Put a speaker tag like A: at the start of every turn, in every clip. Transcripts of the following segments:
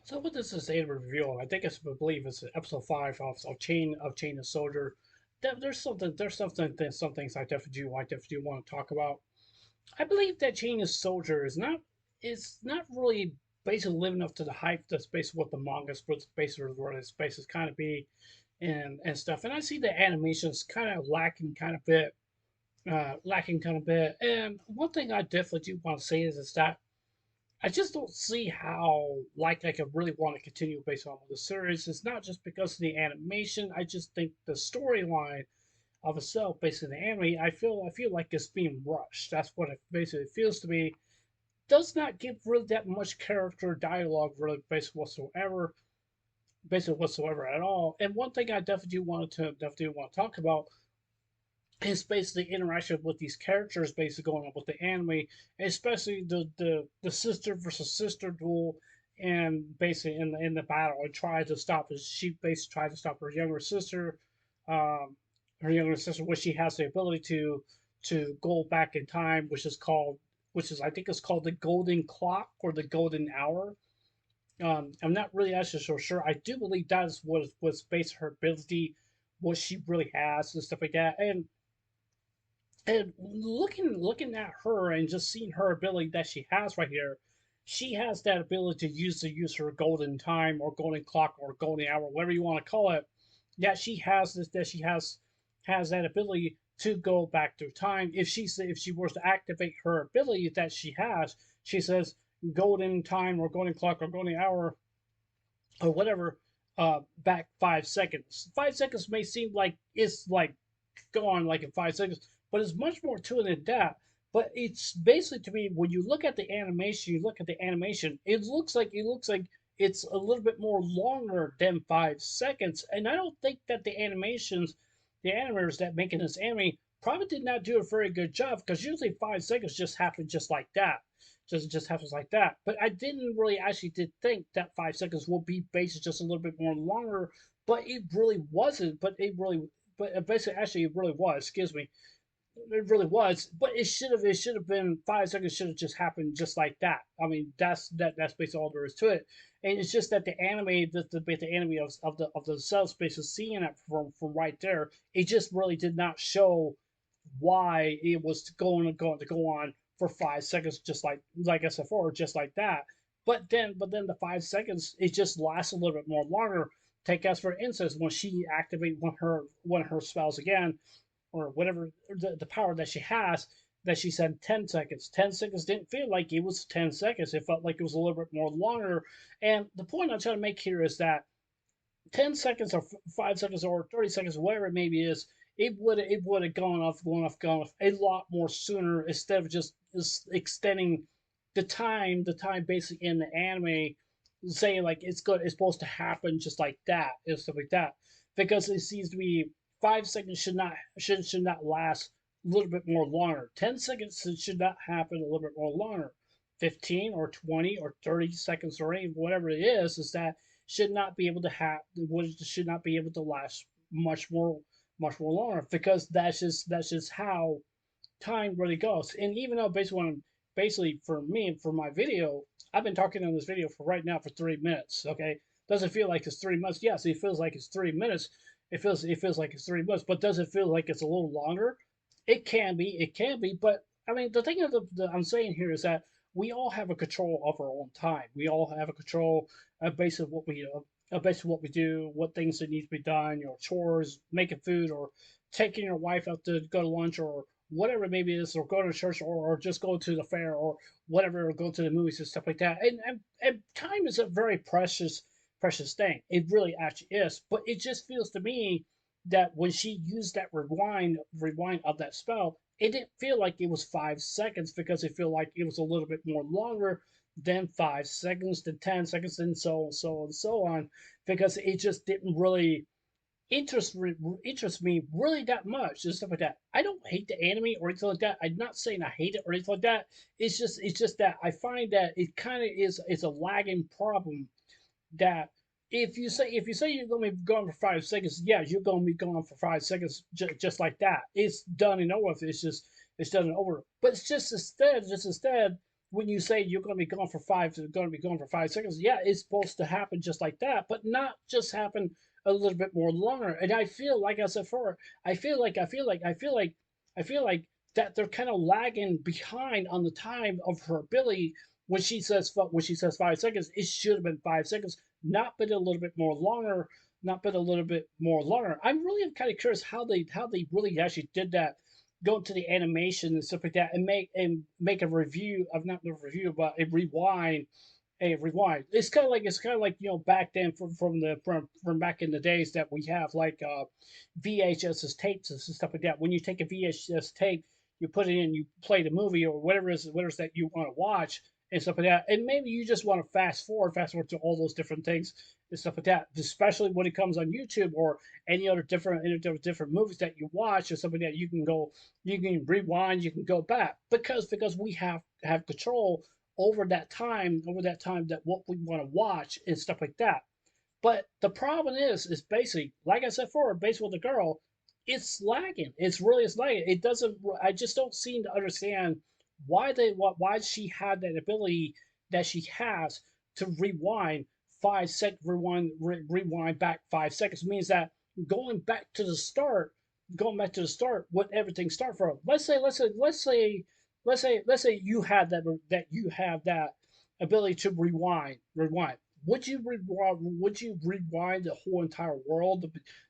A: So what this is a review, I think it's I believe it's episode 5 of Chain of Soldier. There's some things I definitely do want to talk about. I believe that Chain of Soldier is not really basically living up to the hype that's basically what the manga's basically what it's basically kind of be and stuff. And I see the animations kind of lacking kind of bit. And one thing I definitely do want to say is that I just don't see how like I could really want to continue based on the series. It's not just because of the animation. I just think the storyline of itself, basically the anime, I feel like it's being rushed. That's what it basically feels to me. Does not give really that much character dialogue really basically whatsoever at all. And one thing I definitely want to talk about is basically interaction with these characters basically going on with the anime, especially the sister versus sister duel, and basically in the battle and try to stop she basically tried to stop um, her younger sister, which she has the ability to go back in time, which is I think it's called the golden clock or the golden hour. I'm not really actually so sure. I do believe that is what was based on her ability, what she really has and stuff like that. And looking at her and just seeing her ability that she has right here, she has that ability to use her golden time or golden clock or golden hour, whatever you want to call it. That she has that ability to go back through time. If she was to activate her ability that she has, she says golden time or golden clock or golden hour or whatever, back 5 seconds. 5 seconds may seem like it's like gone like in 5 seconds, but it's much more to it than that. But it's basically to me when you look at the animation, it looks like it's a little bit more longer than 5 seconds. And I don't think that the animators that making this anime probably did not do a very good job because usually 5 seconds just happen just like that. Just happens like that. But I didn't really actually did think that 5 seconds will be basically just a little bit more longer, but it really wasn't. But basically, actually, it really was. Excuse me, it really was. But it should have been 5 seconds. Should have just happened just like that. I mean, that's basically all there is to it. And it's just that the anime of the cell space is seeing it from right there. It just really did not show why it was going to go on for 5 seconds, just like I said before, just like that. But then the 5 seconds it just lasts a little bit more longer. Take as for instance when she activates one of her spells again, or whatever the power that she has, that she said 10 seconds. 10 seconds didn't feel like it was 10 seconds. It felt like it was a little bit more longer. And the point I'm trying to make here is that 10 seconds or 5 seconds or 30 seconds, whatever it maybe is, it would have gone off a lot more sooner instead of just extending the time basically in the anime, saying like it's supposed to happen just like that and stuff like that. Because it seems to be 5 seconds should not last a little bit more longer. 10 seconds should not happen a little bit more longer. 15 or 20 or 30 seconds or any whatever it is that should not be able to have should not be able to last much more longer because that's just how time really goes. And even though basically for me for my video, I've been talking on this video for right now for 3 minutes. Okay, does it feel like it's 3 minutes? Yes, it feels like it's 3 minutes. It feels like it's 3 minutes, but does it feel like it's a little longer? It can be. But I mean, the thing that I'm saying here is that we all have a control of our own time. We all have a control based on based on what we do, what things that need to be done, chores, making food, or taking your wife out to go to lunch, or whatever it maybe is, or go to church, or just go to the fair, or whatever, or go to the movies and stuff like that. And time is a very precious thing. It really actually is. But it just feels to me that when she used that rewind of that spell, it didn't feel like it was 5 seconds because it felt like it was a little bit more longer than 5 seconds, to 10 seconds, and so on, because it just didn't really interest me really that much and stuff like that. I don't hate the anime or anything like that. I'm not saying I hate it or anything like that. It's just that I find that it kind of is a lagging problem that if you say you're going to be gone for 5 seconds, yeah, you're going to be gone for 5 seconds just like that. It's done and over. It's done and over. But it's just instead when you say you're going to be gone for going to be gone for 5 seconds, yeah, it's supposed to happen just like that, but not just happen a little bit more longer. And I feel like I said before, I feel like that they're kind of lagging behind on the time of her ability. When she says 5 seconds, it should have been 5 seconds, not been a little bit more longer, not been a little bit more longer. I'm really kind of curious how they really actually did that, go to the animation and stuff like that, and make a review of, not a review, but a rewind. A rewind. It's kind of like, back then, from back in the days, that we have like VHS tapes and stuff like that. When you take a VHS tape, you put it in, you play the movie or whatever it is that you want to watch and stuff like that. And maybe you just want to fast forward to all those different things and stuff like that. Especially when it comes on YouTube or any different movies that you watch or something, that you can go, you can rewind, you can go back, because we have control over that time, that what we want to watch and stuff like that. But the problem is basically, like I said before, based with the girl, it's lagging. It's lagging. It doesn't. I just don't seem to understand why she had that ability that she has to rewind 5 second rewind back 5 seconds, means that going back to the start, when everything started from. Let's say you had that ability to rewind. Would you rewind the whole entire world,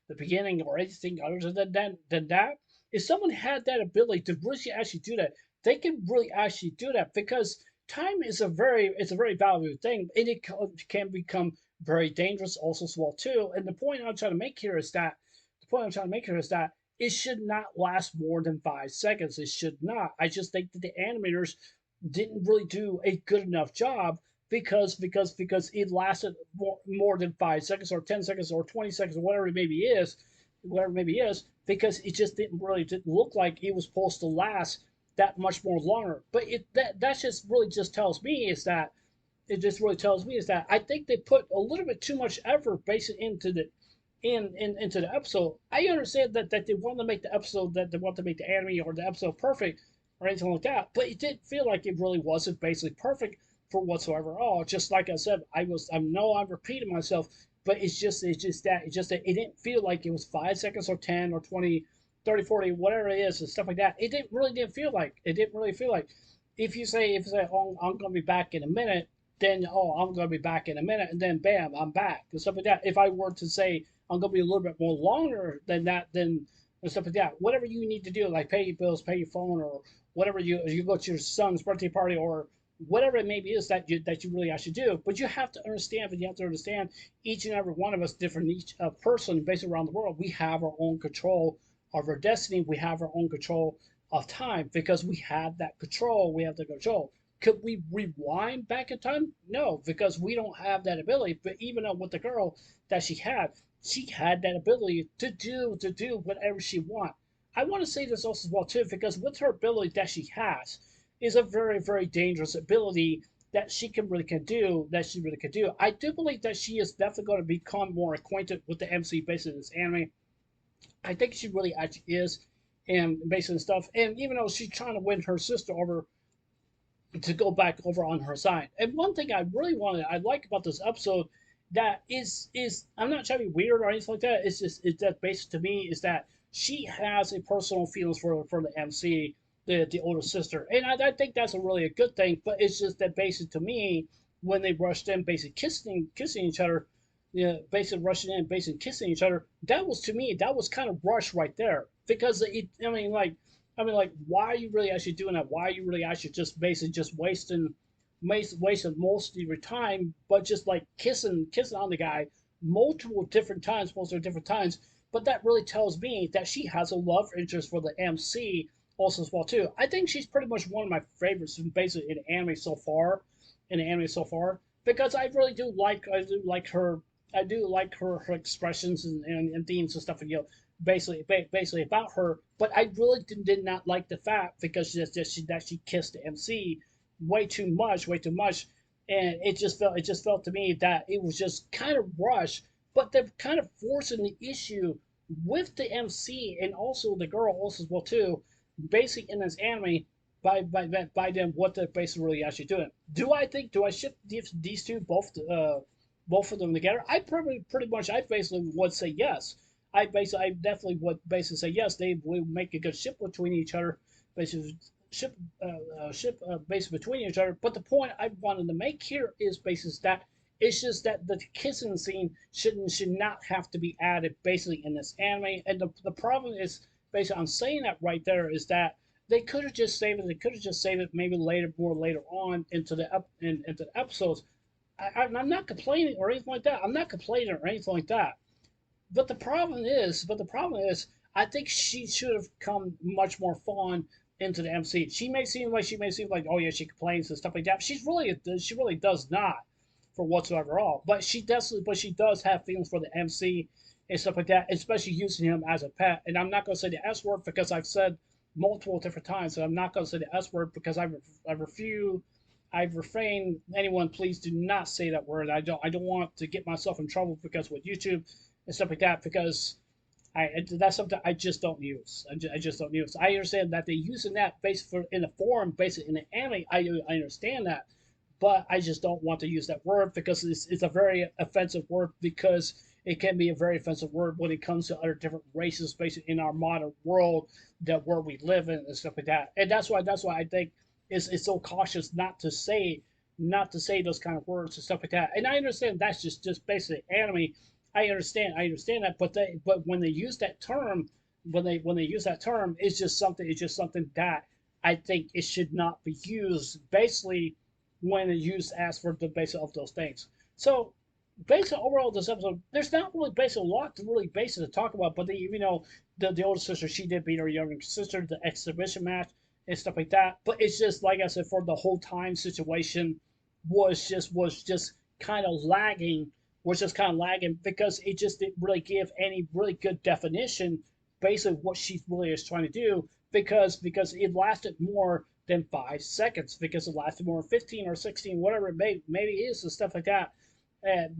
A: the beginning, or anything other than that? If someone had that ability to really actually do that, they can really actually do that, because time is a very valuable thing, and it can become very dangerous also as well too. And the point I'm trying to make here is that it should not last more than 5 seconds. It should not. I just think that the animators didn't really do a good enough job, because it lasted more than 5 seconds or 10 seconds or 20 seconds or whatever it maybe is, because it just didn't look like it was supposed to last that much more longer. But that just really just tells me is that it just really tells me is that I think they put a little bit too much effort basically into the episode. I understand that they want to make the episode, that they want to make the anime or the episode perfect or anything like that, but it didn't feel like it really wasn't basically perfect for whatsoever at all. Just like I said, I know I'm repeating myself, but it's just that it didn't feel like it was 5 seconds or 10 or 20, 30, 40, whatever it is and stuff like that. It didn't really feel like. If you say, I'm gonna be back in a minute, then, I'm gonna be back in a minute, and then bam, I'm back and stuff like that. If I were to say I'm gonna be a little bit more longer than that, then and stuff like that. Whatever you need to do, like pay your bills, pay your phone, or whatever, you go to your son's birthday party, or whatever it may be is that you really actually do. But you have to understand, each and every one of us, different, each person based around the world, we have our own control of our destiny. We have our own control of time, because we have that control. We have the control. Could we rewind back in time? No, because we don't have that ability. But even though with the girl that she had that ability to do whatever she want. I want to say this also as well too, because with her ability that she has is a very, very dangerous ability that she really can do. I do believe that she is definitely going to become more acquainted with the MC based on this anime. I think she really actually is, and based on stuff. And even though she's trying to win her sister over to go back over on her side. And one thing I like about this episode, that is I'm not trying to be weird or anything like that. It's that basic to me is that she has a personal feelings for the MC, the older sister, and I think that's a really a good thing. But it's just that basic to me, when they rushed in, basically kissing each other, yeah, basically rushing in, basically kissing each other. That was, to me, that was kind of rushed right there, because like, why are you really actually doing that? Why are you really actually just basically just wasting most of your time, but just like kissing on the guy multiple different times. But that really tells me that she has a love interest for the MC also as well too. I think she's pretty much one of my favorites basically in anime so far, because I do like her. I do like her expressions and themes and stuff, and basically about her. But I really did not like the fact, because that she kissed the MC way too much, and it just felt to me that it was just kind of rushed. But they're kind of forcing the issue with the MC and also the girl also as well too, basically in this anime, by them what they're basically really actually doing. Do I ship these two both of them together? I pretty much I basically would say yes. I definitely would basically say yes. They will make a good ship between each other, basically ship basically between each other. But the point I wanted to make here is basically that it's just that the kissing scene should not have to be added basically in this anime. And the problem is basically I'm saying that right there is that they could have just saved it. They could have just saved it maybe later on into into the episodes. I'm not complaining or anything like that. I'm not complaining or anything like that. But the problem is, I think she should have come much more fun into the MC. She may seem like, oh yeah, she complains and stuff like that. She really does not, for whatsoever all. But she does have feelings for the MC and stuff like that, especially using him as a pet. And I'm not going to say the S word because I've said multiple different times that I'm not going to say the S word because I refuse. I've refrained. Anyone, please do not say that word. I don't want to get myself in trouble because with YouTube and stuff like that because that's something I just don't use. I just don't use. I understand that they're using that based for in the forum, basically in the anime. I understand that, but I just don't want to use that word because it's a very offensive word because it can be a very offensive word when it comes to other different races, basically in our modern world that where we live in and stuff like that. And that's why I think it's so cautious not to say those kind of words and stuff like that. And I understand that's just basically anime. I understand that, but when they use that term, when they use that term, it's just something that I think it should not be used. Basically, when it's used as for the basis of those things. So, basically, overall, this episode, there's not really basically a lot to really base it to talk about. But the older sister, she did beat her younger sister, the exhibition match and stuff like that. But it's just like I said, for the whole time situation was just kind of lagging was just kind of lagging because it just didn't really give any really good definition basically what she really is trying to do because it lasted more than 5 seconds because it lasted more than 15 or 16 whatever maybe it is and stuff like that.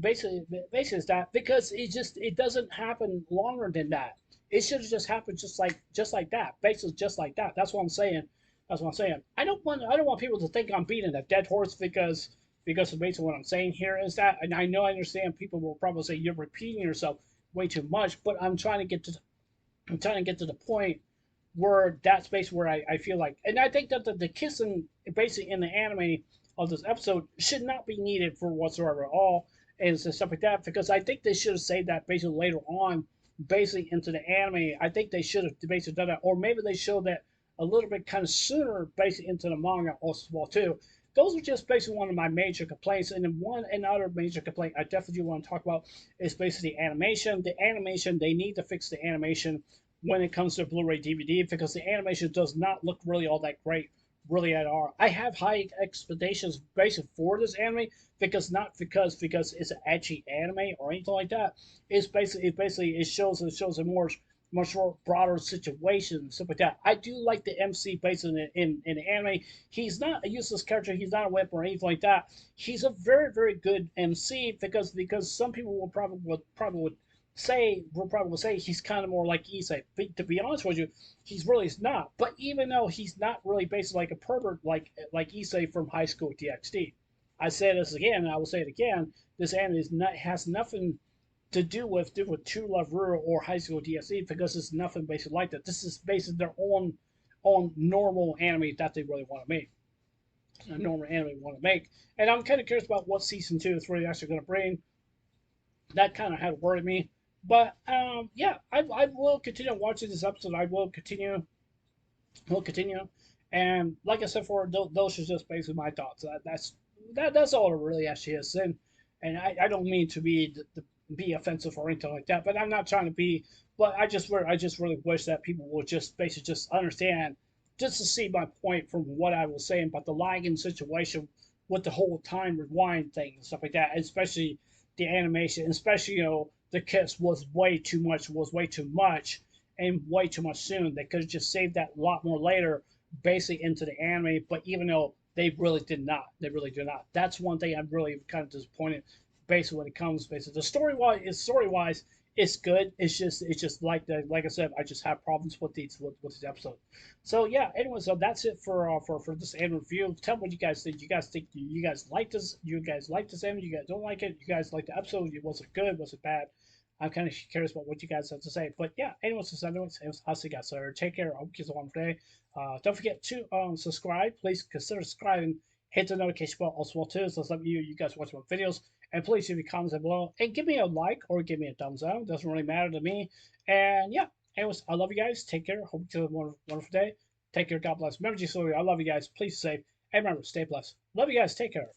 A: Basically is that because it doesn't happen longer than that. It should have just happened just like that, basically just like that. That's what I'm saying. That's what I'm saying. I don't want people to think I'm beating a dead horse because of basically what I'm saying here is that, and I know I understand people will probably say you're repeating yourself way too much, but I'm trying to get to the point where that's basically where I feel like, and I think that the kissing basically in the anime of this episode should not be needed for whatsoever at all, and stuff like that because I think they should have saved that basically later on, basically into the anime. I think they should have basically done that, or maybe they showed that a little bit kind of sooner, basically into the manga as well too. Those are just basically one of my major complaints, and then another major complaint I definitely want to talk about is basically the animation. The animation, they need to fix the animation when it comes to Blu-ray DVD because the animation does not look really all that great, really at all. I have high expectations basically for this anime because not because it's an edgy anime or anything like that. It shows a more much more broader situation, stuff like that. I do like the MC based in the anime. He's not a useless character. He's not a whip or anything like that. He's a very good MC because some people will probably say he's kind of more like Issei. But to be honest with you, he's really not. But even though he's not really basically like a pervert like Issei from High School DxD, I say this again, and I will say it again. This anime has nothing to do with True Love Rural or High School DxD because it's nothing basically like that. This is basically their own normal anime that they really want to make. A normal anime want to make. And I'm kind of curious about what season 2 is really actually going to bring. That kind of had worried me. But yeah, I will continue watching this episode. I will continue. And like I said, for those are just basically my thoughts. That's all it really actually is. And I don't mean to be offensive or anything like that, but I'm not trying to be. But I just really wish that people would just basically just understand, just to see my point from what I was saying about the lagging situation with the whole time rewind thing and stuff like that, especially the animation, especially the kiss was way too much and way too much soon. They could have just saved that a lot more later, basically into the anime. But even though they really did not, they really did not. That's one thing I'm really kind of disappointed. Basically, when it comes, basically the story wise, it's good. It's just like I said, I just have problems with these episodes. So yeah, anyway, so that's it for this anime review. Tell me what you guys think. You guys like this? You guys like this anime? You guys don't like it? You guys like the episode? Was it good? Was it bad? I'm kind of curious about what you guys have to say. But yeah, anyways, I'll see you guys later. Take care. I hope you guys have a wonderful day. Don't forget to subscribe. Please consider subscribing. Hit the notification bell as well too, so let you guys watch my videos. And please leave your comments down below and give me a like or give me a thumbs up. Doesn't really matter to me. And yeah, anyways, I love you guys. Take care. Hope you have a wonderful day. Take care. God bless. Remember, I love you guys. Please stay safe. And remember, stay blessed. Love you guys. Take care.